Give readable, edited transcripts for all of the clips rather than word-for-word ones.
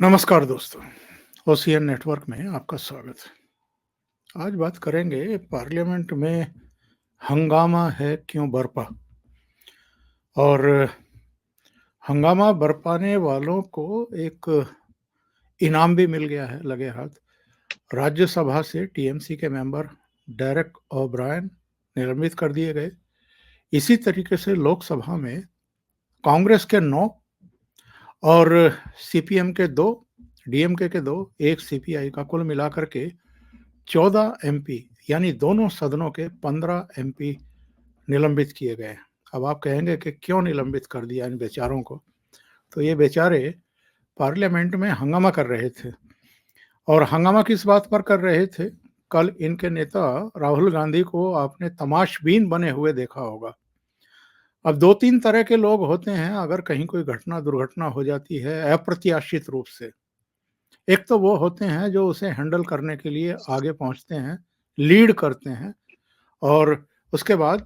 नमस्कार दोस्तों, OCN network में आपका स्वागत है। आज बात करेंगे पार्लियामेंट में हंगामा है क्यों बरपा और हंगामा बरपाने वालों को एक इनाम भी मिल गया है लगे हाथ। राज्यसभा से टीएमसी के मेंबर डेरेक ओब्रायन निलंबित कर दिए गए। इसी तरीके से लोकसभा में कांग्रेस के 9 और सीपीएम के 2, डीएमके के 2, एक सीपीआई का कुल मिलाकर के 14 एमपी यानी दोनों सदनों के 15 एमपी निलंबित किए गए। अब आप कहेंगे कि क्यों निलंबित कर दिया इन बेचारों को? तो ये बेचारे पार्लियामेंट में हंगामा कर रहे थे। और हंगामा किस बात पर कर रहे थे? कल इनके नेता राहुल गांधी को आपने तमाशबीन बने हुए देखा होगा। अब 2-3 तरह के लोग होते हैं अगर कहीं कोई घटना दुर्घटना हो जाती है अप्रत्याशित रूप से। एक तो वो होते हैं जो उसे हैंडल करने के लिए आगे पहुंचते हैं, लीड करते हैं और उसके बाद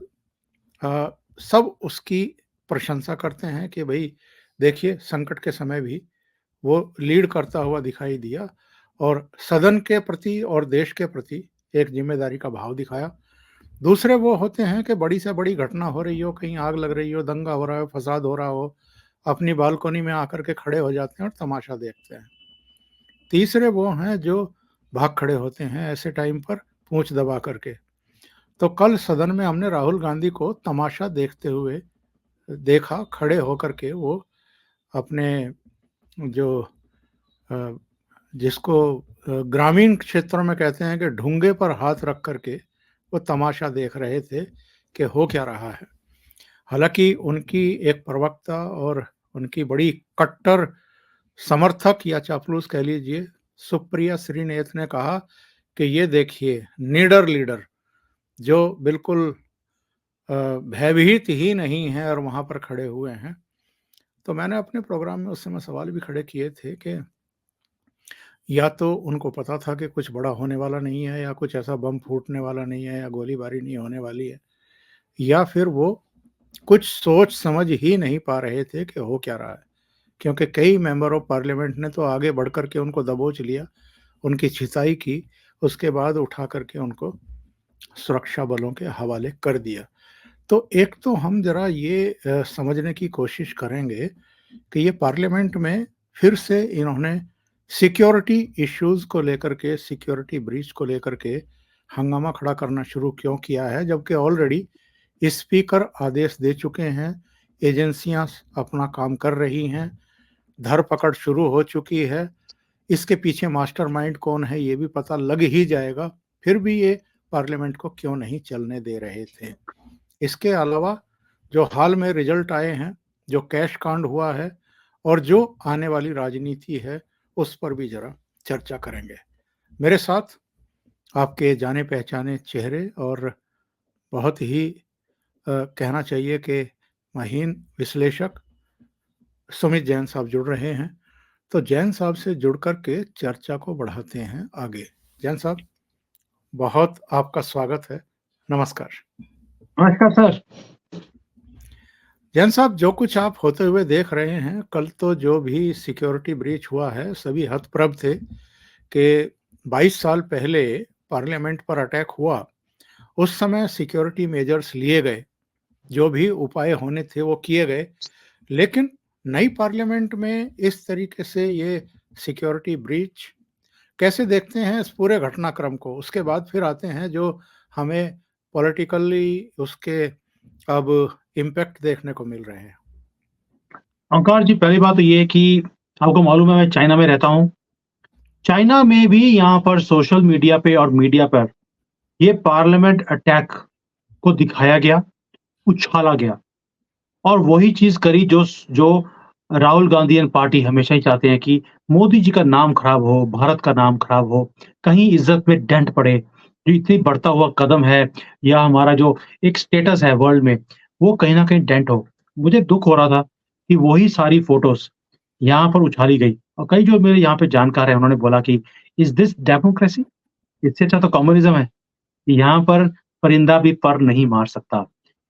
सब उसकी प्रशंसा करते हैं कि भाई देखिए संकट के समय भी वो लीड करता हुआ दिखाई दिया और सदन के प्रति और देश के प्रति एक जिम्मेदारी का भाव दिखाया। दूसरे वो होते हैं कि बड़ी से बड़ी घटना हो रही हो, कहीं आग लग रही हो, दंगा हो रहा हो, फसाद हो रहा हो, अपनी बालकोनी में आकर के खड़े हो जाते हैं और तमाशा देखते हैं। तीसरे वो हैं जो भाग खड़े होते हैं ऐसे टाइम पर पूंछ दबा करके। तो कल सदन में हमने राहुल गांधी को तमाशा देखते हुए देखा, खड़े होकर के वो अपने जो जिसको ग्रामीण क्षेत्रों में कहते हैं कि ढूंगे पर हाथ रख करके वो तमाशा देख रहे थे कि हो क्या रहा है। हालांकि उनकी एक प्रवक्ता और उनकी बड़ी कट्टर समर्थक या चापलूस कह लीजिए सुप्रिया श्रीनेत ने कहा कि ये देखिए निडर लीडर जो बिल्कुल भयभीत ही नहीं है और वहां पर खड़े हुए हैं। तो मैंने अपने प्रोग्राम में उस समय सवाल भी खड़े किए थे कि या तो उनको पता था कि कुछ बड़ा होने वाला नहीं है या कुछ ऐसा बम फूटने वाला नहीं है या गोलीबारी नहीं होने वाली है, या फिर वो कुछ सोच समझ ही नहीं पा रहे थे कि हो क्या रहा है। क्योंकि कई मेंबर ऑफ पार्लियामेंट ने तो आगे बढ़ करके उनको दबोच लिया, उनकी छिताई की, उसके बाद उठा करके उनको सुरक्षा बलों के हवाले कर दिया। तो एक तो हम जरा ये समझने की कोशिश करेंगे कि ये पार्लियामेंट में फिर से इन्होंने सिक्योरिटी इश्यूज को लेकर के, सिक्योरिटी ब्रीच को लेकर के हंगामा खड़ा करना शुरू क्यों किया है, जबकि ऑलरेडी स्पीकर आदेश दे चुके हैं, एजेंसियां अपना काम कर रही हैं, धरपकड़ शुरू हो चुकी है, इसके पीछे मास्टरमाइंड कौन है ये भी पता लग ही जाएगा, फिर भी ये पार्लियामेंट को क्यों नहीं चलने दे रहे थे। इसके अलावा जो हाल में रिजल्ट आए हैं, जो कैश कांड हुआ है और जो आने वाली राजनीति है, उस पर भी जरा चर्चा करेंगे। मेरे साथ आपके जाने पहचाने चेहरे और बहुत ही कहना चाहिए कि महीन विश्लेषक सुमित जैन साहब जुड़ रहे हैं। तो जैन साहब से जुड़ करके चर्चा को बढ़ाते हैं आगे। जैन साहब, बहुत आपका स्वागत है। नमस्कार। नमस्कार सर। जैन साहब, जो कुछ आप होते हुए देख रहे हैं, कल तो जो भी सिक्योरिटी ब्रीच हुआ है सभी हतप्रभ थे कि 22 साल पहले पार्लियामेंट पर अटैक हुआ, उस समय सिक्योरिटी मेजर्स लिए गए, जो भी उपाय होने थे वो किए गए, लेकिन नई पार्लियामेंट में इस तरीके से ये सिक्योरिटी ब्रीच कैसे देखते हैं इस पूरे घटनाक्रम को? उसके बाद फिर आते हैं जो हमें पॉलिटिकली उसके अब इम्पैक्ट देखने को मिल रहे हैं। ओंकार जी, पहली बात तो ये है कि आपको मालूम है मैं चाइना में रहता हूँ। चाइना में भी यहाँ पर सोशल मीडिया पे और मीडिया पर ये पार्लियामेंट अटैक को दिखाया गया, उछाला गया और वही चीज करी जो जो राहुल गांधी एंड पार्टी हमेशा ही चाहते हैं कि मोदी जी का नाम खराब हो, भारत का नाम खराब हो, कहीं इज्जत में डेंट पड़े। जो इतनी बढ़ता हुआ कदम है या हमारा जो एक स्टेटस है वर्ल्ड में, वो कहीं ना कहीं डेंट हो। मुझे दुख हो रहा था कि वही सारी फोटोज यहाँ पर उछाली गई और कई जो मेरे यहाँ पे जानकार है उन्होंने बोला कि इज दिस डेमोक्रेसी? इससे अच्छा तो कम्युनिज्म है। यहाँ पर परिंदा भी पर नहीं मार सकता।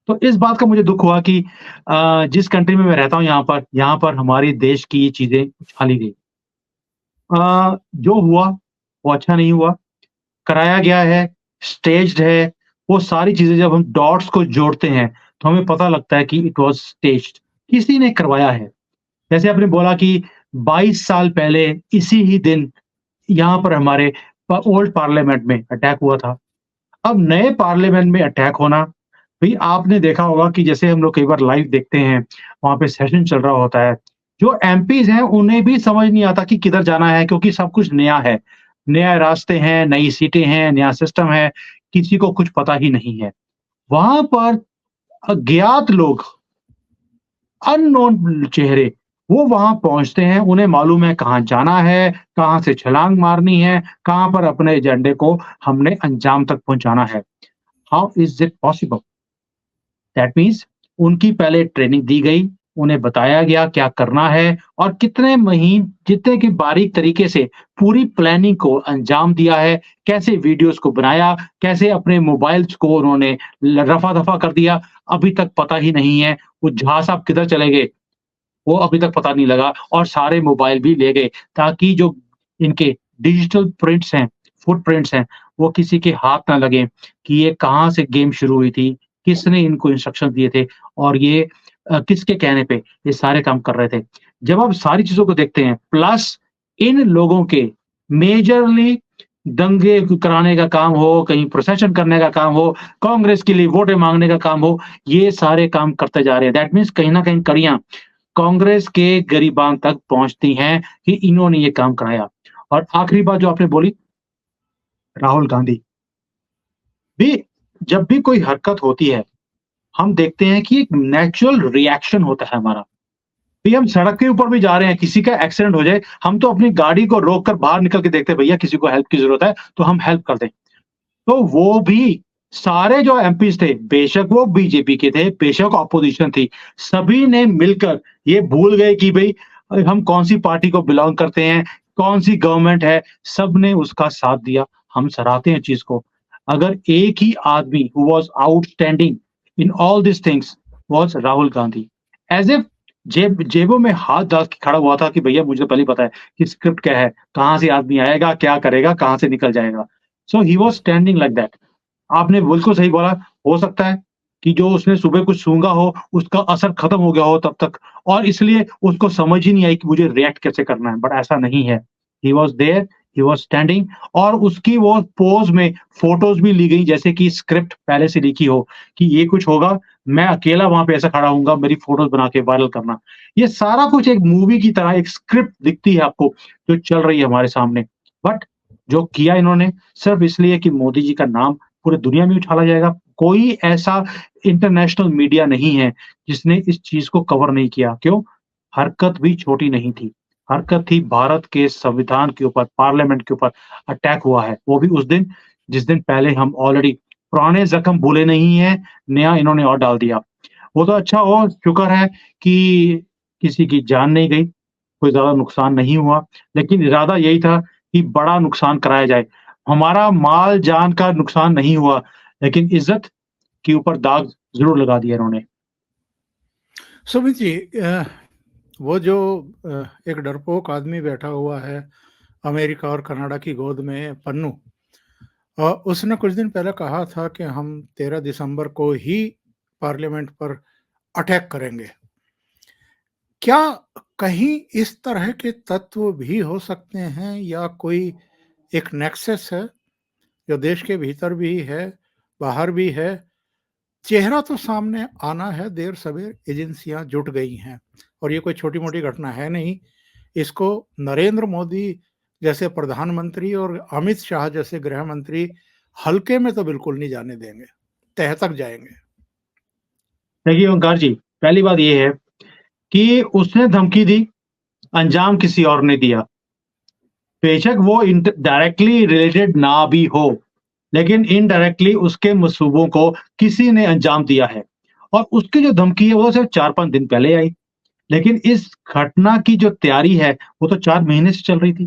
तो इस बात का मुझे दुख हुआ कि जिस कंट्री में मैं रहता हूँ यहाँ पर हमारे देश की ये चीजें उछाली गई। जो हुआ वो अच्छा नहीं हुआ, कराया गया है, स्टेज्ड है, वो सारी चीज़ें जब हम डॉट्स को जोड़ते हैं, तो हमें पता लगता है कि इट वाज़ स्टेज्ड, किसी ने करवाया है। जैसे आपने बोला कि 22 साल पहले इसी ही दिन यहाँ पर हमारे ओल्ड पार्लियामेंट में अटैक हुआ था। अब नए पार्लियामेंट में अटैक होना, भई आपने देखा होगा कि जैसे हम लोग कई बार लाइव देखते हैं, वहाँ पे सेशन चल रहा होता है। जो एमपीज़ हैं, उन्हें भी समझ नहीं आता कि किधर जाना है क्योंकि सब कुछ नया है। नए रास्ते हैं, नई सीटें हैं, नया सिस्टम है, किसी को कुछ पता ही नहीं है। वहाँ पर अज्ञात लोग, अननोन चेहरे, वो वहाँ पहुँचते हैं, उन्हें मालूम है कहाँ जाना है, कहाँ से छलांग मारनी है, कहाँ पर अपने एजेंडे को हमने अंजाम तक पहुँचाना है। How is it possible? That means उनकी पहले ट्रेनिंग दी गई, उन्हें बताया गया क्या करना है और जितने की बारीक तरीके से पूरी प्लानिंग को अंजाम दिया है, कैसे वीडियोज़ को बनाया, कैसे अपने मोबाइल्स को उन्होंने ल रफ़ा-दफ़ा कर दिया, अभी तक पता ही नहीं है। वो झा साहब किधर चले गए, वो अभी तक पता नहीं लगा और सारे मोबाइल भी ले गए ताकि जो इनके डिजिटल प्रिंट्स हैं, फुटप्रिंट्स हैं, वो किसी के हाथ ना लगें कि ये कहाँ से गेम शुरू हुई थी, किसने इनको इंस्ट्रक्शन दिए थे और ये किसके कहने पे ये सारे काम कर रहे थे। जब आप सारी चीज़ों को देखते हैं प्लस इन लोगों के मेजरली दंगे कराने का काम हो, कहीं प्रोसेशन करने का काम हो, कांग्रेस के लिए वोटें माँगने का काम हो, ये सारे काम करते जा रहे हैं। दैट मीन्स कहीं न कहीं कड़ियाँ कांग्रेस के गिरीबान तक पहुँचती हैं कि इन्होंने ये काम कराया। और आखिरी बात जो आपने बोली, राहुल गांधी भी जब भी कोई हरकत होती है, हम देखते हैं कि एक नेचुरल रिएक्शन होता है हमारा। भी हम सड़क के ऊपर भी जा रहे हैं, किसी का एक्सीडेंट हो जाए, हम तो अपनी गाड़ी को रोक कर बाहर निकल के देखते हैं, भैया किसी को हेल्प की ज़रूरत है, तो हम हेल्प कर दें। तो वो भी सारे जो एमपीज़ थे, बेशक वो बीजेपी के थे, बेशक ऑपोज़िशन थी, सभी ने मिलकर ये भूल गए कि भई हम कौन-सी पार्टी को बिलॉन्ग करते हैं, कौन-सी गवर्नमेंट है, सबने उसका साथ दिया। हम सराहते हैं चीज़ को। अगर एक ही आदमी who was outstanding in all these things was Rahul Gandhi. As if जेबों में हाथ डाल के खड़ा हुआ था कि भैया मुझे पहले ही पता है कि स्क्रिप्ट क्या है, कहाँ से आदमी आएगा, क्या करेगा, कहाँ से निकल जाएगा। So he was standing like that. आपने बिल्कुल सही बोला, हो सकता है कि जो उसने सुबह कुछ सूँघा हो, उसका असर खत्म हो गया हो तब तक और इसलिए उसको समझ ही नहीं आई कि मुझे रिएक्ट कैसे करना है, बट ऐसा नहीं है। He was there, he was standing और उसकी वो पोज़ में फ़ोटोज़ भी ली गई जैसे कि स्क्रिप्ट पहले से लिखी हो कि ये कुछ होगा, मैं अकेला वहाँ पे ऐसा खड़ा होऊँगा, मेरी फ़ोटोज़ बना के वायरल करना। ये सारा कुछ एक मूवी की तरह एक स्क्रिप्ट दिखती है आपको, जो चल रही है हमारे सामने। बट जो किया इन्होंने सिर्फ़ इसलिए कि मोदी जी का नाम पूरी दुनिया में उछाला जाएगा। कोई ऐसा इंटरनेशनल मीडिया नहीं है, जिसने इस चीज़ को कवर नहीं किया। क्यों? हरकत भी छोटी नहीं थी। हरकत थी भारत के संविधान के ऊपर, पार्लियामेंट के ऊपर अटैक हुआ है। वो भी उस दिन, जिस दिन पहले हम ऑलरेडी पुराने ज़ख्म भूले नहीं हैं, नया इन्होंने और डाल दिया। वो तो अच्छा हो शुक्र है कि किसी की जान नहीं गई, कोई ज़्यादा नुकसान नहीं हुआ, लेकिन इरादा यही था कि बड़ा नुकसान कराया जाए। हमारा माल-जान का नुकसान नहीं हुआ, लेकिन इज़्ज़त के ऊपर दाग ज़रूर लगा दिया इन्होंने। सुमित जी, वो जो एक डरपोक आदमी बैठा हुआ है अमेरिका और कनाडा की गोद में, पन्नू, उसने कुछ दिन पहले कहा था कि हम 13 दिसंबर को ही पार्लियामेंट पर अटैक करेंगे। क्या कहीं इस तरह के तत्व भी हो सकते हैं या कोई एक नेक्सस है जो देश के भीतर भी है, बाहर भी है? चेहरा तो सामने आना है, देर-सवेर एजेंसियाँ जुट गई हैं और ये कोई छोटी-मोटी घटना है नहीं। इसको नरेंद्र मोदी जैसे प्रधानमंत्री और अमित शाह जैसे गृह मंत्री हल्के में तो बिल्कुल नहीं जाने देंगे, तह तक जाएँगे। देखिए ओंकार जी, पहली बात ये है कि उसने धमकी दी, अंजाम किसी और ने दिया। बेशक वो डायरेक्टली रिलेटेड ना भी हो, लेकिन इनडायरेक्टली उसके मंसूबों को किसी ने अंजाम दिया है और उसकी जो धमकी है वो सिर्फ 4-5 दिन पहले आई। लेकिन इस घटना की जो तैयारी है, वो तो 4 महीने से चल रही थी।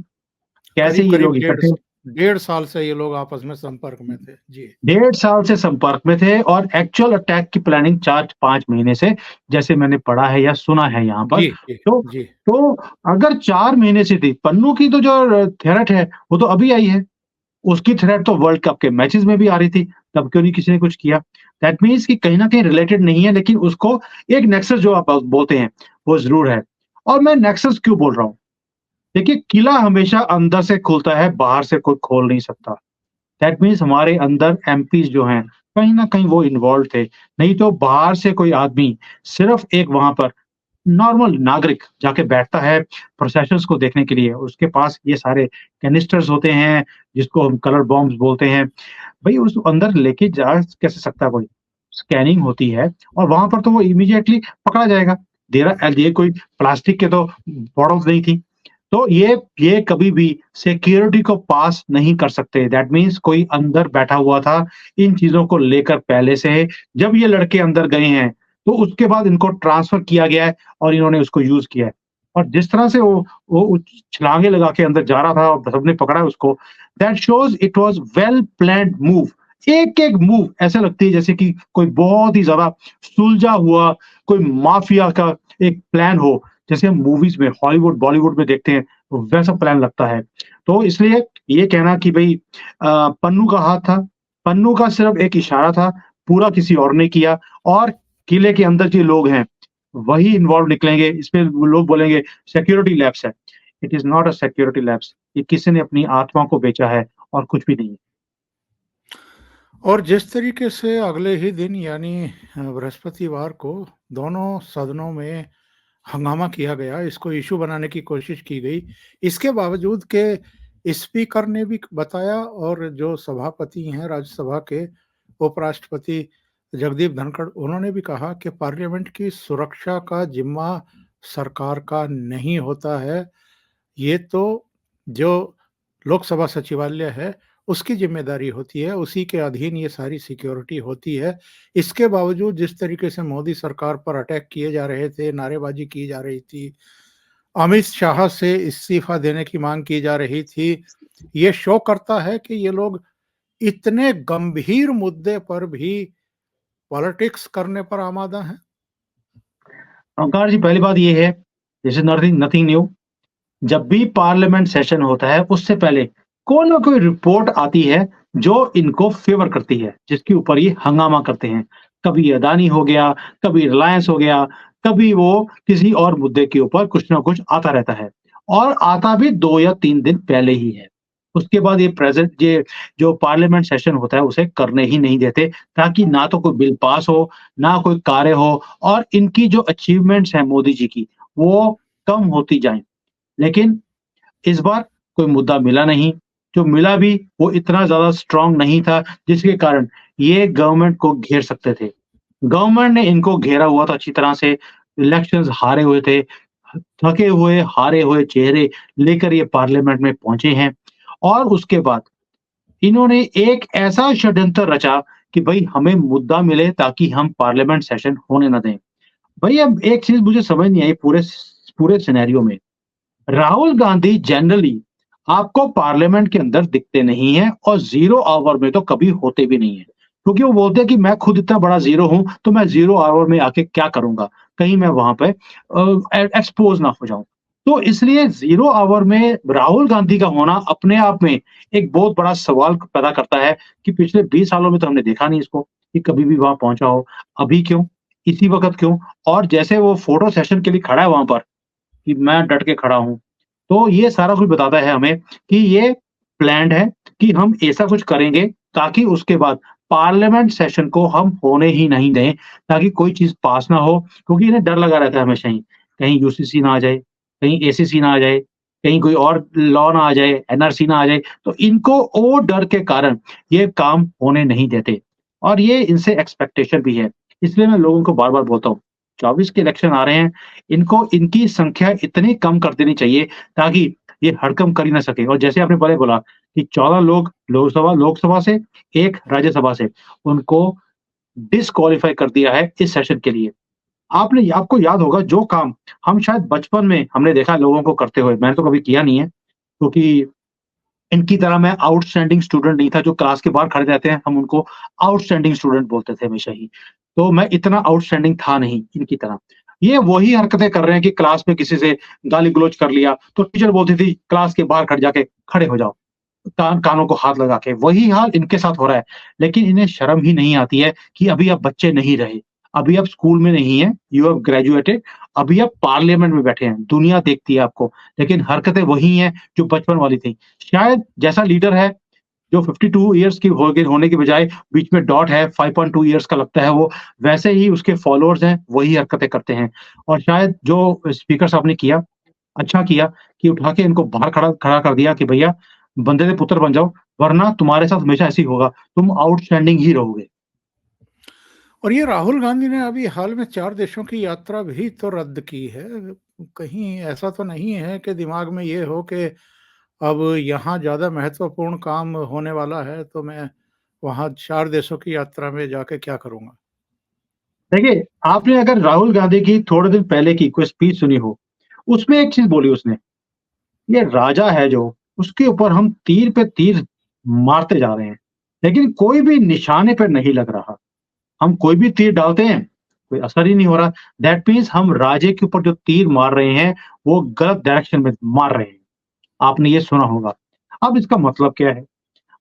कैसे ये करीब-करीब लोग डेढ़ इकट्ठे स डेढ़ साल से ये लोग आपस में संपर्क में थे। जी। 1.5 साल से संपर्क में थे और एक्चुअल अटैक की प्लानिंग 4-5 महीने से, जैसे मैंने पढ़ा है या सुना है यहाँ पर। जी, जी, तो जी। तो अगर 4 महीने से थी, पन्नू की तो जो थ्रेट है, वो तो अभी आई है। उसकी थ्रेट तो वर्ल्ड कप के मैचेस में भी आ रही थी, तब क्यों नहीं किसी ने कुछ किया? दैट मीन्स कि कहीं न कहीं रिलेटेड नहीं है, लेकिन उसको एक नेक्सस जो आप बोलते हैं, वो ज़रूर है। और मैं नेक्सस क्यों बोल रहा हूँ? देखिए, किला हमेशा अंदर से खुलता है, बाहर से कोई खोल नहीं सकता। दैट मीन्स हमारे अंदर एमपीज़ जो हैं, कहीं न कहीं वो इन्वॉल्व्ड थे। नहीं तो बाहर से कोई आदमी सिर्फ़ एक वहाँ पर नॉर्मल नागरिक जाके बैठता है प्रोसेशंस को देखने के लिए, उसके पास ये सारे कैनिस्टर्स होते हैं, जिसको हम कलर बॉम्ब्स बोलते हैं। भई उस अंदर लेके जा कैसे सकता है कोई? स्कैनिंग होती है और वहाँ पर तो वो इमीडिएटली पकड़ा जाएगा। ये कोई प्लास्टिक के तो बॉटल्स नहीं थी। तो ये कभी भी सिक्योरिटी को पास नहीं कर सकते। दैट मीन्स कोई अंदर बैठा हुआ था, इन चीज़ों को लेकर पहले से। जब ये लड़के अंदर गए हैं, तो उसके बाद इनको ट्रांसफ़र किया गया है और इन्होंने उसको यूज़ किया है। और जिस तरह से वो छलांगे लगा के अंदर जा रहा था और सबने पकड़ा उसको, that shows it was well planned move. एक-एक मूव ऐसा लगती है जैसे कि कोई बहुत ही ज़्यादा सुलझा हुआ कोई माफिया का एक प्लान हो, जैसे हम मूवीज़ में हॉलीवुड, बॉलीवुड में देखते हैं, वैसा प्लान लगता है। तो इसलिए ये कहना कि भई पन्नू का हाथ था, पन्नू का सिर्फ़ एक इशारा था, पूरा किसी और ने किया और किले के अंदर जो लोग हैं, वही इन्वॉल्व निकलेंगे। इसमें वो लोग बोलेंगे सिक्योरिटी लैप्स है। It is not a security lapse. ये किसी ने अपनी आत्मा को बेचा है और कुछ भी नहीं। और जिस तरीके से अगले ही दिन यानी बृहस्पतिवार को दोनों सदनों में हंगामा किया गया, इसको इश्यू बनाने की कोशिश की गई। इसके बावजूद के स्पीकर ने भी बताया और जो सभापति हैं राज्यसभा के, उपराष्ट्रपति जगदीप धनखड़, उन्होंने भी कहा कि पार्लियामेंट की सुरक्षा का जिम्मा सरकार का नहीं होता है। ये तो जो लोकसभा सचिवालय है, उसकी ज़िम्मेदारी होती है, उसी के अधीन ये सारी सिक्योरिटी होती है। इसके बावजूद जिस तरीके से मोदी सरकार पर अटैक किए जा रहे थे, नारेबाज़ी की जा रही थी, अमित शाह से इस्तीफ़ा देने की माँग की जा रही थी, ये शो करता है कि ये लोग इतने गंभीर मुद्दे पर भी पॉलिटिक्स करने पर आमादा हैं। ओंकार जी, पहली बात ये है, this is nothing nothing new. जब भी पार्लियामेंट सेशन होता है, उससे पहले कोई ना कोई रिपोर्ट आती है, जो इनको फ़ेवर करती है, जिसके ऊपर ये हंगामा करते हैं। कभी अदानी हो गया, कभी रिलायंस हो गया, कभी वो किसी और मुद्दे के ऊपर कुछ ना कुछ आता रहता है और आता भी 2 या 3 दिन पहले ही है। उसके बाद ये जो पार्लियामेंट सेशन होता है, उसे करने ही नहीं देते, ताकि ना तो कोई बिल पास हो, ना कोई कार्य हो और इनकी जो अचीवमेंट्स हैं मोदी जी की, वो कम होती जाएँ। लेकिन इस बार कोई मुद्दा मिला नहीं, जो मिला भी वो इतना ज़्यादा स्ट्रॉन्ग नहीं था, जिसके कारण ये गवर्नमेंट को घेर सकते थे। गवर्नमेंट ने इनको घेरा हुआ था अच्छी तरह से, इलेक्शंस हारे हुए थे, थके हुए, हारे हुए चेहरे लेकर ये पार्लियामेंट में पहुँचे हैं और उसके बाद इन्होंने एक ऐसा षड्यंत्र रचा कि भई हमें मुद्दा मिले ताकि हम पार्लियामेंट सेशन होने ना दें। भई अब एक चीज़ मुझे समझ नहीं आई पूरे सिनेरियो में। राहुल गांधी जनरली आपको पार्लियामेंट के अंदर दिखते नहीं हैं और ज़ीरो आवर में तो कभी होते भी नहीं हैं। क्योंकि वो बोलते हैं कि मैं खुद इतना बड़ा ज़ीरो हूँ, तो मैं ज़ीरो आवर में आके क्या करूँगा? कहीं मैं वहाँ पे एक्सपोज़ ना हो जाऊँ। तो इसलिए ज़ीरो आवर में राहुल गांधी का होना अपने आप में एक बहुत बड़ा सवाल पैदा करता है कि पिछले 20 सालों में तो हमने देखा नहीं इसको, कि कभी भी वहाँ पहुँचा हो। अभी क्यों? इसी वक़्त क्यों? और जैसे वो फ़ोटो सेशन के लिए खड़ा है वहाँ पर, कि मैं डट के खड़ा हूँ। तो ये सारा कुछ बताता है हमें कि ये प्लान्ड है कि हम ऐसा कुछ करेंगे ताकि उसके बाद पार्लियामेंट सेशन को हम होने ही नहीं दें, ताकि कोई चीज़ पास ना हो, क्योंकि इन्हें डर लगा रहता है हमेशा ही। कहीं यूसीसी ना आ जाए, कहीं एसीसी ना आ जाए, कहीं कोई और लॉ ना आ जाए, एनआरसी ना आ जाए, तो इनको वो डर के कारण ये काम होने नहीं देते और ये इनसे एक्सपेक्टेशन भी है। इसलिए मैं लोगों को बार-बार बोलता हूँ, 24 के इलेक्शन आ रहे हैं, इनको इनकी संख्या इतनी कम कर देनी चाहिए ताकि ये हड़कंप कर ही ना सके और जैसे आपने पहले बोला कि 14 लोग लोकसभा से, 1 राज्यसभा से, उनको डिस्क्वालीफाई कर दिया है इस सेशन के लिए। आपको याद होगा जो काम हम शायद बचपन में हमने देखा लोगों को करते हुए, मैंने तो कभी किया नहीं है, क्योंकि इनकी तरह मैं आउटस्टैंडिंग स्टूडेंट नहीं था, जो क्लास के बाहर खड़े रहते हैं, हम उनको आउटस्टैंडिंग स्टूडेंट बोलते थे हमेशा ही। तो मैं इतना आउटस्टैंडिंग था नहीं इनकी तरह। ये वही हरकतें कर रहे हैं कि क्लास में किसी से गाली-गलौज कर लिया, तो टीचर बोलती थी, "क्लास के बाहर जाके खड़े हो जाओ।" कानों को हाथ लगा के, वही हाल इनके साथ हो रहा है। लेकिन इन्हें शर्म ही नहीं आती है कि अभी आप बच्चे नहीं रहे, अभी आप स्कूल में नहीं हैं, यू हैव ग्रेजुएटेड, अभी आप पार्लियामेंट में बैठे हैं, दुनिया देखती है आपको, लेकिन हरकतें वही हैं जो बचपन वाली थी। शायद जैसा लीडर है, जो 52 इयर्स की हो गए होने के बजाय बीच में डॉट है, 5.2 इयर्स का लगता है वो, वैसे ही उसके फॉलोअर्स हैं, वही हरकतें करते हैं। और शायद जो स्पीकर साहब ने किया, अच्छा किया कि उठा के इनको बाहर खड़ा खड़ा कर दिया कि भैया बंदे के पुत्र बन जाओ, वरना तुम्हारे साथ हमेशा ऐसे ही होगा, तुम आउटस्टैंडिंग ही रहोगे। और ये राहुल गांधी ने अभी हाल में 4 देशों की यात्रा भी तो रद्द की है। कहीं ऐसा तो नहीं है कि दिमाग में ये हो कि अब यहाँ ज़्यादा महत्वपूर्ण काम होने वाला है, तो मैं वहाँ 4 देशों की यात्रा में जाके क्या करूँगा? देखिए, आपने अगर राहुल गांधी की थोड़े दिन पहले की कोई स्पीच सुनी हो, उसमें एक चीज़ बोली उसने, ये राजा है जो, उसके ऊपर हम तीर पे तीर मारते जा रहे हैं, लेकिन कोई भी निशाने पे नहीं लग रहा। हम कोई भी तीर डालते हैं, कोई असर ही नहीं हो रहा। दैट मीन्स हम राजे के ऊपर जो तीर मार रहे हैं, वो गलत डायरेक्शन में मार रहे हैं। आपने ये सुना होगा। अब इसका मतलब क्या है?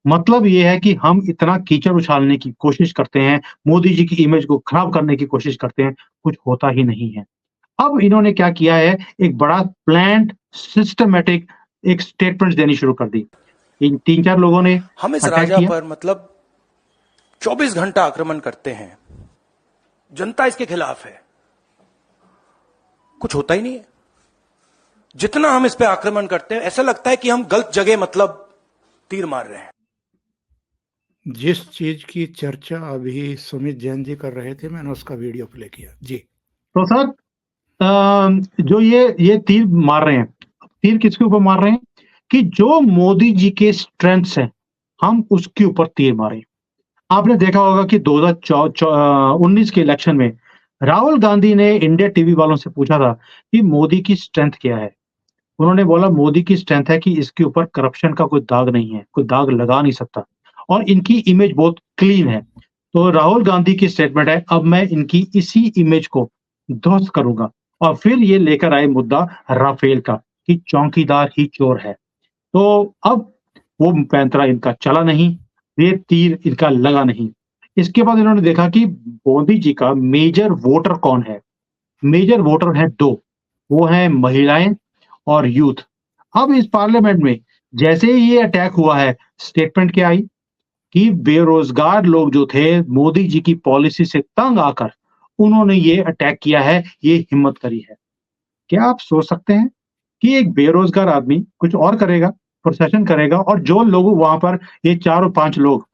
मतलब ये है कि हम इतना कीचड़ उछालने की कोशिश करते हैं, मोदी जी की इमेज को खराब करने की कोशिश करते हैं, कुछ होता ही नहीं है। अब इन्होंने क्या किया है, एक बड़ा प्लान्ड सिस्टमैटिक एक स्टेटमेंट्स देनी शुरू कर दी। इन 3-4 लोगों ने हम इस अटैक राजा किया। पर मतलब 24 घंटा आक्रमण करते हैं, जनता इसके खिलाफ है, कुछ होता ही नहीं है। जितना हम इस पे आक्रमण करते हैं, ऐसा लगता है कि हम गलत जगह मतलब तीर मार रहे हैं। जिस चीज़ की चर्चा अभी सुमित जैन जी कर रहे थे, मैंने उसका वीडियो प्ले किया। जी। तो सर जो ये तीर मार रहे हैं, तीर किसके ऊपर मार रहे हैं? कि जो मोदी जी के स्ट्रेंथ्स हैं, हम उसके ऊपर तीर मारें। आपने देखा होगा कि 19 के इलेक्शन में राहुल गांधी ने इंडिया टीवी वालों से पूछा था कि मोदी की स्ट्रेंथ क्या है? उन्होंने बोला मोदी की स्ट्रेंथ है कि इसके ऊपर करप्शन का कोई दाग नहीं है, कोई दाग लगा नहीं सकता और इनकी इमेज बहुत क्लीन है। तो राहुल गांधी की स्टेटमेंट है, अब मैं इनकी इसी इमेज को ध्वस्त करूँगा और फिर ये लेकर आए मुद्दा राफेल का कि चौकीदार ही चोर है। तो अब वो पैंतरा इनका चला नहीं, ये तीर इनका लगा नहीं। इसके बाद इन्होंने देखा कि मोदी जी का मेजर वोटर कौन है? मेजर वोटर हैं 2, वो हैं महिलाएँ और यूथ। अब इस पार्लियामेंट में जैसे ही ये अटैक हुआ है, स्टेटमेंट क्या आई कि बेरोजगार लोग जो थे, मोदी जी की पॉलिसी से तंग आकर उन्होंने ये अटैक किया है, ये हिम्मत करी है। क्या आप सोच सकते हैं कि एक बेरोजगार आदमी कुछ और करेगा, प्रोसेशन करेगा और जो लोग वहाँ पर ये 4 और 5 लोग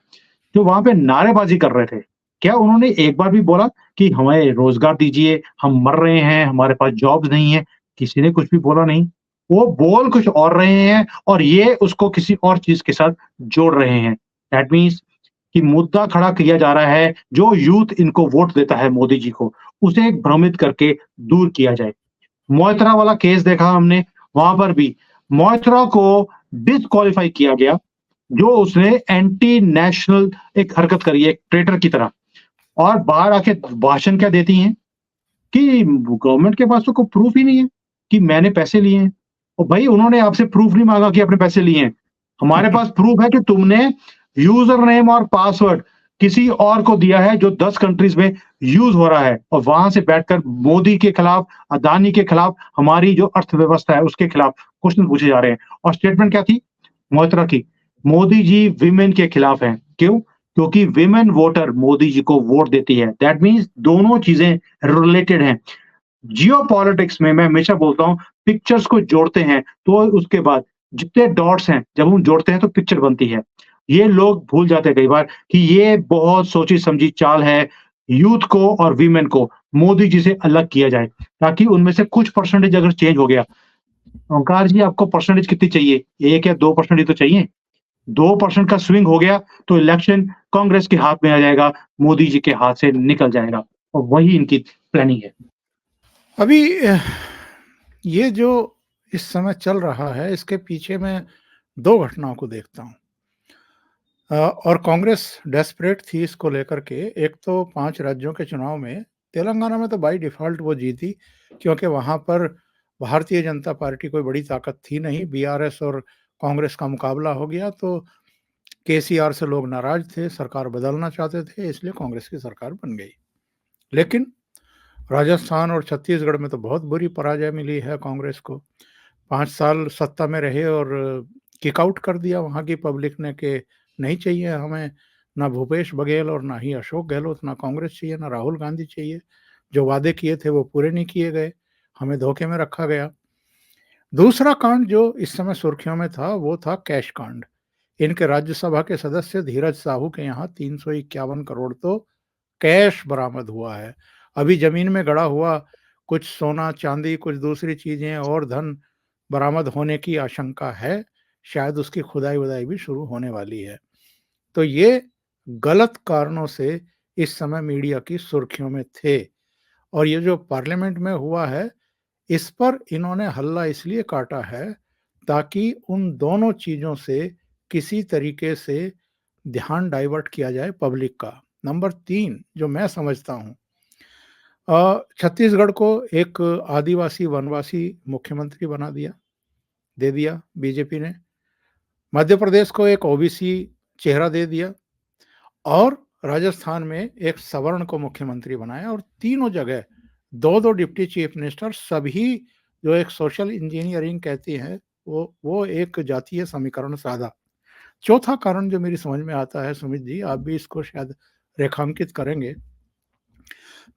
जो वहाँ पे नारेबाज़ी कर रहे थे, क्या उन्होंने एक बार भी बोला कि हमें रोज़गार दीजिए, हम मर रहे हैं, हमारे पास जॉब्स नहीं है? किसी ने कुछ भी बोला नहीं। वो बोल कुछ और रहे हैं और ये उसको किसी और चीज़ के साथ जोड़ रहे हैं। दैट मीन्स कि मुद्दा खड़ा किया जा रहा है, जो यूथ इनको वोट देता है मोदी जी को, उसे भ्रमित करके दूर किया जाए। मोइत्रा वाला केस देखा हमने, वहाँ पर भी मोइत्रा को डिस्क्वालीफाई किया गया, जो उसने एंटी नेशनल एक हरकत करी है, एक ट्रेटर की तरह और बाहर आके भाषण क्या देती हैं कि गवर्नमेंट के पास तो कोई प्रूफ ही नहीं है कि मैंने पैसे लिए हैं। और भाई उन्होंने आपसे प्रूफ नहीं माँगा कि आपने पैसे लिए हैं। हमारे पास प्रूफ है कि तुमने यूज़र नेम और पासवर्ड किसी और को दिया है जो 10 कंट्रीज़ में यूज़ हो रहा है और वहाँ से बैठकर मोदी के खिलाफ, अदानी के खिलाफ, हमारी जो अर्थव्यवस्था है उसके खिलाफ क्वेश्चन पूछे जा रहे हैं। और स्टेटमेंट क्या थी मोइत्रा की? मोदी जी विमेन के खिलाफ हैं। क्यों? क्योंकि विमेन वोटर मोदी जी को वोट देती है। दैट मीन्स दोनों चीज़ें रिलेटेड हैं। जियोपॉलिटिक्स में मैं हमेशा बोलता हूँ पिक्चर्स को जोड़ते हैं तो उसके बाद जितने डॉट्स हैं जब हम जोड़ते हैं तो पिक्चर बनती है। ये लोग भूल जाते हैं कई बार कि ये बहुत सोची समझी चाल है, यूथ को और वीमेन को मोदी जी से अलग किया जाए ताकि उनमें से कुछ परसेंटेज अगर चेंज हो गया, ओंकार जी आपको परसेंटेज कितनी चाहिए? 1 या 2% ही तो चाहिए। 2% का स्विंग हो गया तो इलेक्शन कांग्रेस के हाथ में आ जाएगा, मोदी जी के हाथ से निकल जाएगा और वही इनकी प्लानिंग है। अभी ये जो इस समय चल रहा है, इसके पीछे में 2 घटनाओं को देखता हूँ। और कांग्रेस डेस्परेट थी इसको लेकर के। एक तो 5 राज्यों के चुनाव में तेलंगाना में तो बाय डिफ़ॉल्ट वो जीती, क्योंकि वहाँ पर भारतीय जनता पार्टी कोई बड़ी ताकत थी नहीं, बीआरएस और कांग्रेस का मुकाबला हो गया, तो केसीआर से लोग नाराज़ थे, सरकार बदलना चाहते थे, इसलिए कांग्रेस की सरकार बन गई। लेकिन राजस्थान और छत्तीसगढ़ में तो बहुत बुरी पराजय मिली है कांग्रेस को। 5 साल सत्ता में रहे और किक आउट कर दिया वहाँ की पब्लिक ने कि नहीं चाहिए हमें, ना भूपेश बघेल और ना ही अशोक गहलोत, ना कांग्रेस चाहिए, ना राहुल गांधी चाहिए। जो वादे किए थे वो पूरे नहीं किए गए, हमें धोखे में रखा गया। दूसरा कांड जो इस समय सुर्खियों में था वो था कैश कांड। इनके राज्यसभा के सदस्य धीरज साहू के यहाँ 351 करोड़ तो कैश बरामद हुआ है। अभी जमीन में गड़ा हुआ कुछ सोना, चांदी, कुछ दूसरी चीजें और धन बरामद होने की आशंका है। शायद उसकी खुदाई-वुदाई भी शुरू होने वाली है। तो ये गलत कारणों से इस समय मीडिया की सुर्खियों में थे। और ये जो पार्लियामेंट में हुआ है, इस पर इन्होंने हल्ला इसलिए काटा है ताकि उन दोनों चीज़ों से किसी तरीके से ध्यान डाइवर्ट किया जाए पब्लिक का। नंबर 3 जो मैं समझता हूँ, छत्तीसगढ़ को एक आदिवासी वनवासी मुख्यमंत्री बना दिया, दे दिया बीजेपी ने। मध्य प्रदेश को एक ओबीसी चेहरा दे दिया और राजस्थान में एक सवर्ण को मुख्यमंत्री बनाया, और तीनों जगह 2-2 डिप्टी चीफ मिनिस्टर, सभी जो एक सोशल इंजीनियरिंग कहती है, वो एक जातीय समीकरण साधा। चौथा कारण जो मेरी समझ में आता है, सुमित जी, आप भी इसको शायद रेखांकित करेंगे।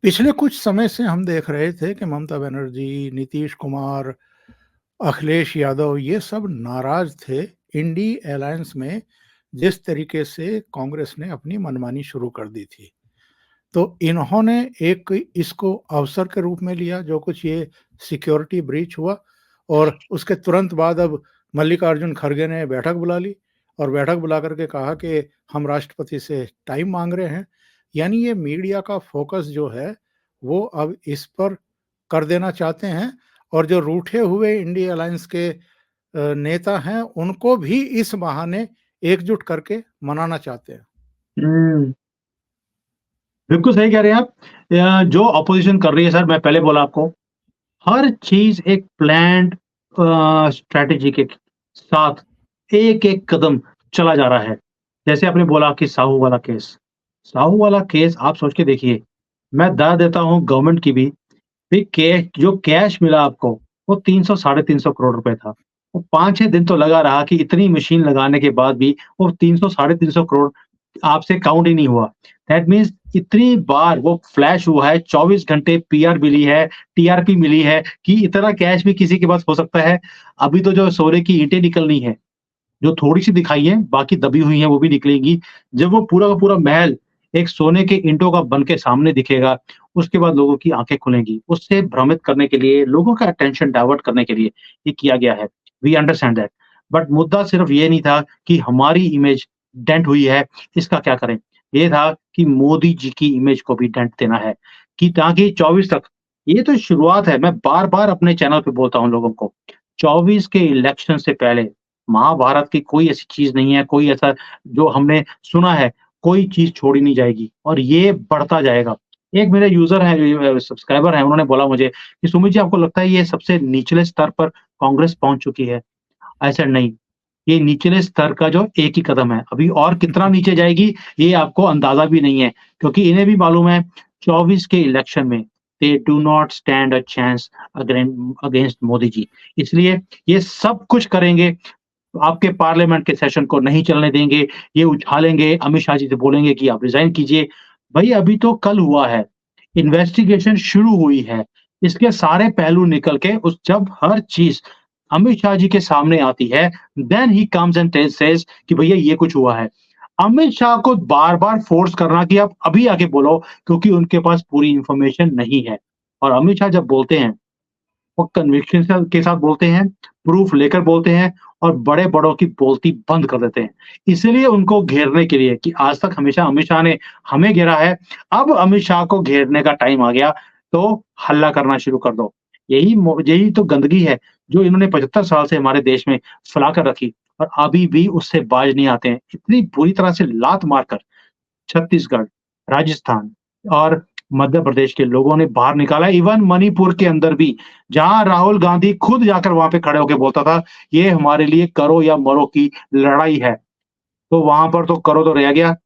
पिछले कुछ समय से हम देख रहे थे कि ममता बनर्जी, नीतीश कुमार, अखिलेश यादव, ये सब नाराज थे इंडी अलायंस में जिस तरीके से कांग्रेस ने अपनी मनमानी शुरू कर दी थी। तो इन्होंने एक इसको अवसर के रूप में लिया, जो कुछ ये सिक्योरिटी ब्रीच हुआ, और उसके तुरंत बाद अब मल्लिकार्जुन खड़गे ने बैठक बुला ली और बैठक बुला करके कहा कि हम राष्ट्रपति से टाइम मांग रहे हैं। यानी ये मीडिया का फोकस जो है वो अब इस पर कर देना चाहते हैं, और जो रूठे हुए इंडिया अलायंस के नेता हैं उनको भी इस बहाने एकजुट करके मनाना चाहते हैं। हम्म, बिल्कुल सही कह रहे हैं आप। जो ऑपोजिशन कर रही है सर, मैं पहले बोला आपको, हर चीज एक प्लान्ड स्ट्रैटेजी के साथ एक-एक कदम चला जा रहा है। जैसे आपने बोला कि साहू वाला केस आप सोच के देखिए, मैं दाद देता हूँ गवर्नमेंट की भी, भई जो कैश मिला आपको, वो 300 साढ़े 300 करोड़ रुपए था। वो 5-6 दिन तो लगा रहा कि इतनी मशीन लगाने के बाद भी वो 300 साढ़े 300 करोड़ आपसे काउंट ही नहीं हुआ। दैट मीन्स इतनी बार वो फ्लैश हुआ है, 24 घंटे पीआर मिली है, टीआरपी मिली है कि इतना कैश भी किसी के पास हो सकता है। अभी तो जो सोने की ईंटें निकलनी है, जो थोड़ी-सी दिखाई है, बाकी दबी हुई हैं, वो भी निकलेंगी। जब वो पूरा का पूरा महल एक सोने के ईंटों का बन के सामने दिखेगा, उसके बाद लोगों की आँखें खुलेंगी। उससे भ्रमित करने के लिए, लोगों का अटेंशन डाइवर्ट करने के लिए ये किया गया है। We understand that. बट मुद्दा सिर्फ ये नहीं था कि हमारी इमेज डेंट हुई है, इसका क्या करें? ये था कि मोदी जी की इमेज को भी डेंट देना है, कि ताकि 24 तक, ये तो शुरुआत है। मैं बार-बार अपने चैनल पे बोलता हूँ लोगों को, 24 के इलेक्शन से पहले महाभारत की कोई ऐसी चीज़ नहीं है, कोई ऐसा जो हमने सुना है, कोई चीज़ छोड़ी नहीं जाएगी और ये बढ़ता जाएगा। एक मेरे यूज़र हैं, सब्सक्राइबर हैं, उन्होंने बोला मुझे कि सुमित जी, आपको लगता है ये सबसे निचले स्तर पर कांग्रेस पहुँच चुकी है? आई सेड नहीं, ये निचले स्तर का जो एक ही कदम है। अभी और कितना नीचे जाएगी ये आपको अंदाज़ा भी नहीं है, क्योंकि इन्हें भी मालूम है 24 के इलेक्शन में they do not stand a chance against Modi ji. इसलिए ये सब कुछ करेंगे, आपके पार्लियामेंट के सेशन को नहीं चलने देंगे, ये उछालेंगे, अमित शाह जी से बोलेंगे कि आप रिज़ाइन कीजिए। भई अभी तो कल हुआ है, इन्वेस्टिगेशन शुरू हुई है, इसके सारे पहलू निकल के उस जब हर चीज़ अमित शाह जी के सामने आती है, then he comes and says कि भैया ये कुछ हुआ है। अमित शाह को बार-बार फ़ोर्स करना कि आप अभी आके बोलो, क्योंकि उनके पास पूरी इन्फॉर्मेशन नहीं है। और अमित शाह जब बोलते हैं, वो कन्विक्शन के साथ बोलते हैं, प्रूफ लेकर बोलते हैं और बड़े-बड़ों की बोलती बंद कर देते हैं। इसीलिए उनको घेरने के लिए, कि आज तक हमेशा अमित शाह ने हमें घेरा है, अब अमित शाह को घेरने का टाइम आ गया, तो हल्ला करना शुरू कर दो। यही तो गंदगी है जो इन्होंने 75 साल से हमारे देश में फैला कर रखी और अभी भी उससे बाज नहीं आते हैं। इतनी बुरी तरह से लात मारकर छत्तीसगढ़, राजस्थान और मध्य प्रदेश के लोगों ने बाहर निकाला। इवन मणिपुर के अंदर भी, जहां राहुल गांधी खुद जाकर वहां पे खड़े होके बोलता था, ये हमारे लिए करो या मरो की लड़ाई है। तो वहां पर तो करो तो रह गया,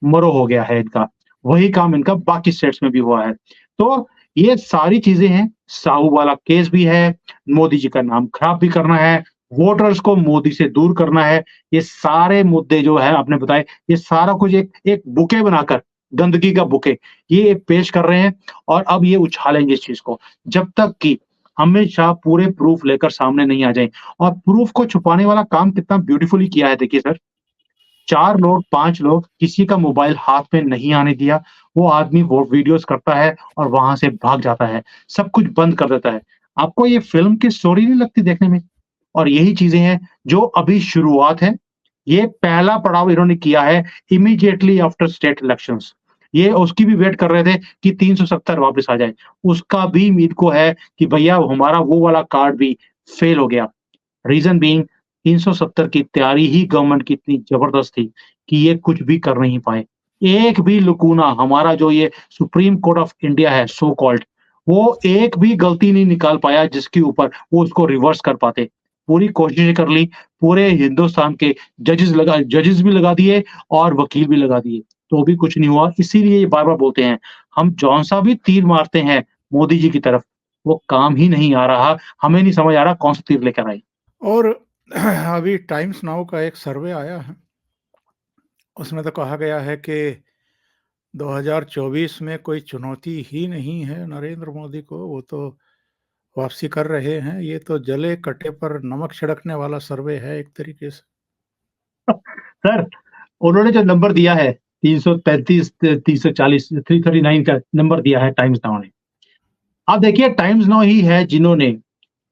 मरो हो गया है इनका। वही काम इनका बाकी स्टेट्स में भी हुआ है। तो ये सारी चीज़ें हैं, साहू वाला केस भी है, मोदी जी का नाम खराब भी करना है, वोटर्स को मोदी से दूर करना है। ये सारे मुद्दे जो है आपने बताए, ये सारा कुछ एक एक बुके बनाकर, गंदगी का बुके, ये पेश कर रहे हैं और अब ये उछालेंगे इस चीज़ को। जब तक कि अमित शाह पूरे प्रूफ लेकर सामने नहीं आ जाएँ और प्रूफ को छुपाने वाला काम कितना ब्यूटीफुली किया है देखिए सर। 4 लोग, 5 लोग, किसी का मोबाइल हाथ में नहीं आने दिया। वो आदमी वो वीडियोज़ करता है और वहाँ से भाग जाता है। सब कुछ बंद कर देता है। आपको ये फ़िल्म की स्टोरी नहीं लगती देखने में? और यही चीज़ें हैं जो अभी शुरुआत है। ये पहला पड़ाव इन्होंने किया है इमीडिएटली आफ्टर स्टेट इलेक्शंस। ये उसकी भी वेट कर रहे थे कि 370 वापस आ जाए। उसका भी इनको है कि भैया हमारा वो वाला कार्ड भी फ़ेल हो गया। रीज़न बीइंग 370 की तैयारी ही गवर्नमेंट की इतनी ज़बरदस्त थी कि ये कुछ भी कर नहीं पाए। एक भी लुकूना हमारा जो ये सुप्रीम कोर्ट ऑफ इंडिया है सो कॉल्ड, वो एक भी गलती नहीं निकाल पाया जिसके ऊपर वो उसको रिवर्स कर पाते। पूरी कोशिशें कर ली, पूरे हिंदुस्तान के जजेस भी लगा दिए और वकील भी लगा दिए, तो भी कुछ नहीं हुआ। इसीलिए ये बार-बार बोलते हैं, हम जौन-सा भी तीर मारते हैं मोदी जी की तरफ, वो काम ही नहीं आ रहा। हमें नहीं समझ आ रहा कौन-सा तीर लेकर आए। और अभी टाइम्स नाउ का एक सर्वे आया है, उसमें तो कहा गया है कि 2024 में कोई चुनौती ही नहीं है नरेंद्र मोदी को, वो तो वापसी कर रहे हैं। ये तो जले कटे पर नमक छिड़कने वाला सर्वे है एक तरीके से। सर, उन्होंने जो नंबर दिया है 335 340 339 का नंबर दिया है टाइम्स नाउ ने। आप देखिए टाइम्स नाउ ही है जिन्होंने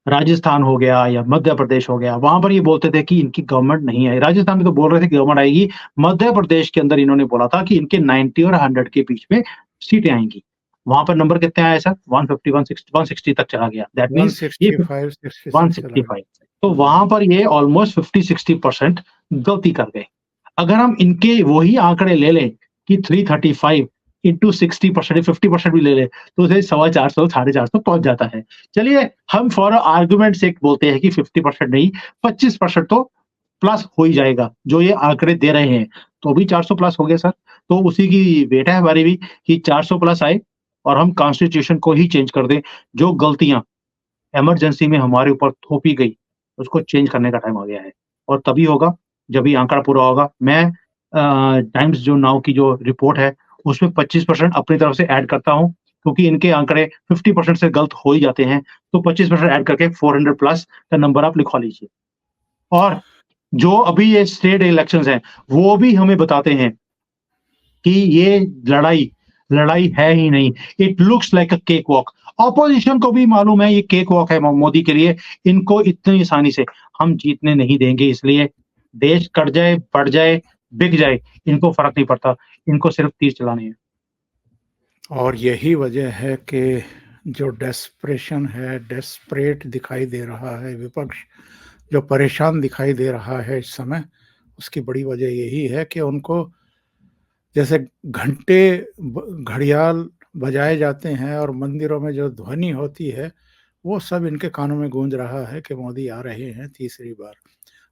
राजस्थान हो गया या मध्य प्रदेश हो गया, वहाँ पर ये बोलते थे कि इनकी गवर्नमेंट नहीं आई। राजस्थान में तो बोल रहे थे कि गवर्नमेंट आएगी। मध्य प्रदेश के अंदर इन्होंने बोला था कि इनके 90 और 100 के बीच में सीटें आएँगी। वहाँ पर नंबर कितने आए सर? 150 160 तक चला गया। दैट मीन्स ये 165, 66 चला गया। 165। तो वहाँ पर ये ऑलमोस्ट 50-60% गलती कर गए। अगर हम इनके वही आंकड़े ले लें कि 335 इंटू 60% 50% भी ले लें, तो उसे 450 450 पहुँच जाता है। चलिए हम फॉर आर्गुमेंट सेक बोलते हैं कि 50% नहीं, 25% तो प्लस हो ही जाएगा, जो ये आंकड़े दे रहे हैं, तो भी 400 प्लस हो गया सर। तो उसी की वेट है हमारी भी कि 400 प्लस आए और हम कॉन्स्टिट्यूशन को ही चेंज कर दें। जो गलतियाँ इमरजेंसी में हमारे ऊपर थोपी गई, उसको चेंज करने का टाइम आ गया है और तभी होगा जब ये आंकड़ा पूरा होगा। मैं टाइम्स जो नाउ की जो रिपोर्ट है, उसमें 25% अपनी तरफ से ऐड करता हूँ, क्योंकि इनके आंकड़े 50% से गलत हो ही जाते हैं, तो 25% ऐड करके 400 प्लस का नंबर आप लिखवा लीजिए। और जो अभी ये स्टेट इलेक्शंस हैं, वो भी हमें बताते हैं कि ये लड़ाई है ही नहीं। It looks like a cake walk. Opposition को भी मालूम है ये केक वॉक है मोदी के लिए। इनको इतनी आसानी से हम जीतने नहीं देंगे, इसलिए देश कट जाए, बढ़ जाए, बिक जाए, इनको फ़र्क नहीं पड़ता। इनको सिर्फ तीर चलाने हैं। और यही वजह है कि जो डेस्परेशन है, डेस्परेट दिखाई दे रहा है विपक्ष, जो परेशान दिखाई दे रहा है इस समय, उसकी बड़ी वजह यही है कि उनको जैसे घंटे घड़ियाल बजाए जाते हैं और मंदिरों में जो ध्वनि होती है, वो सब इनके कानों में गूंज रहा है कि मोदी आ रहे हैं तीसरी बार,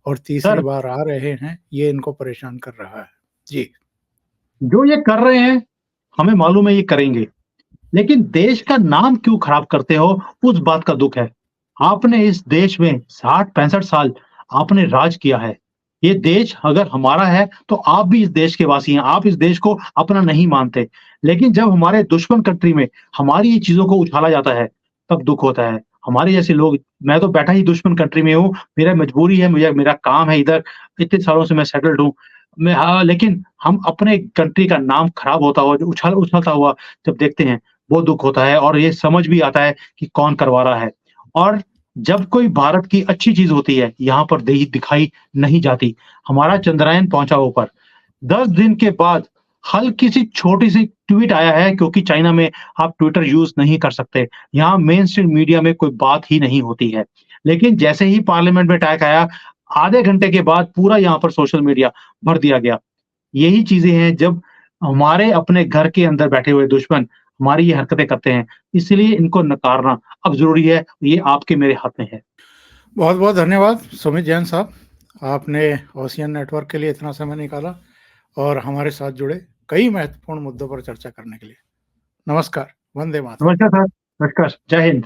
और तीसरी सर, बार आ रहे हैं, ये इनको परेशान कर रहा है। जी। जो ये कर रहे हैं, हमें मालूम है ये करेंगे, लेकिन देश का नाम क्यों खराब करते हो, उस बात का दुःख है। आपने इस देश में 60-65 साल आपने राज किया है। ये देश अगर हमारा है, तो आप भी इस देश के वासी हैं, आप इस देश को अपना नहीं मानते। लेकिन जब हमारे दुश्मन कंट्री में हमारी ये चीज़ों को उछाला जाता है, तब दुःख होता है। हमारे जैसे लोग, मैं तो बैठा ही दुश्मन कंट्री में हूँ, मेरा मजबूरी है, मुझे मेरा काम है इधर, इतने सालों से मैं सेटल्ड हूँ। लेकिन हम अपने कंट्री का नाम खराब होता हुआ, जो उछलता हुआ जब देखते हैं, वो दुःख होता है और ये समझ भी आता है कि कौन करवा रहा है। और जब कोई भारत की अच्छी चीज़ होती है, यहाँ पर दिखाई नहीं जाती। हमारा चंद्रयान पहुँचा ऊपर, 10 दिन के बाद हल्की सी छोटी सी ट्वीट आया है क्योंकि चाइना में आप ट्विटर यूज नहीं कर सकते। यहाँ मेन स्ट्रीम मीडिया में कोई बात ही नहीं होती है। लेकिन जैसे ही पार्लियामेंट में अटैक आया, आधे घंटे के बाद पूरा यहाँ पर सोशल मीडिया भर दिया गया। यही चीजें हैं जब हमारे अपने घर के अंदर बैठे हुए दुश्मन हमारी ये हरकतें करते हैं, इसलिए इनको नकारना अब ज़रूरी है, ये आपके मेरे हाथ में है। बहुत-बहुत धन्यवाद सुमित जैन साहब। आपने ओशियन नेटवर्क के लिए इतना समय निकाला और हमारे साथ जुड़े कई महत्वपूर्ण मुद्दों पर चर्चा करने के लिए। नमस्कार, वंदे मातरम। नमस्कार सर, नमस्कार, जय हिंद।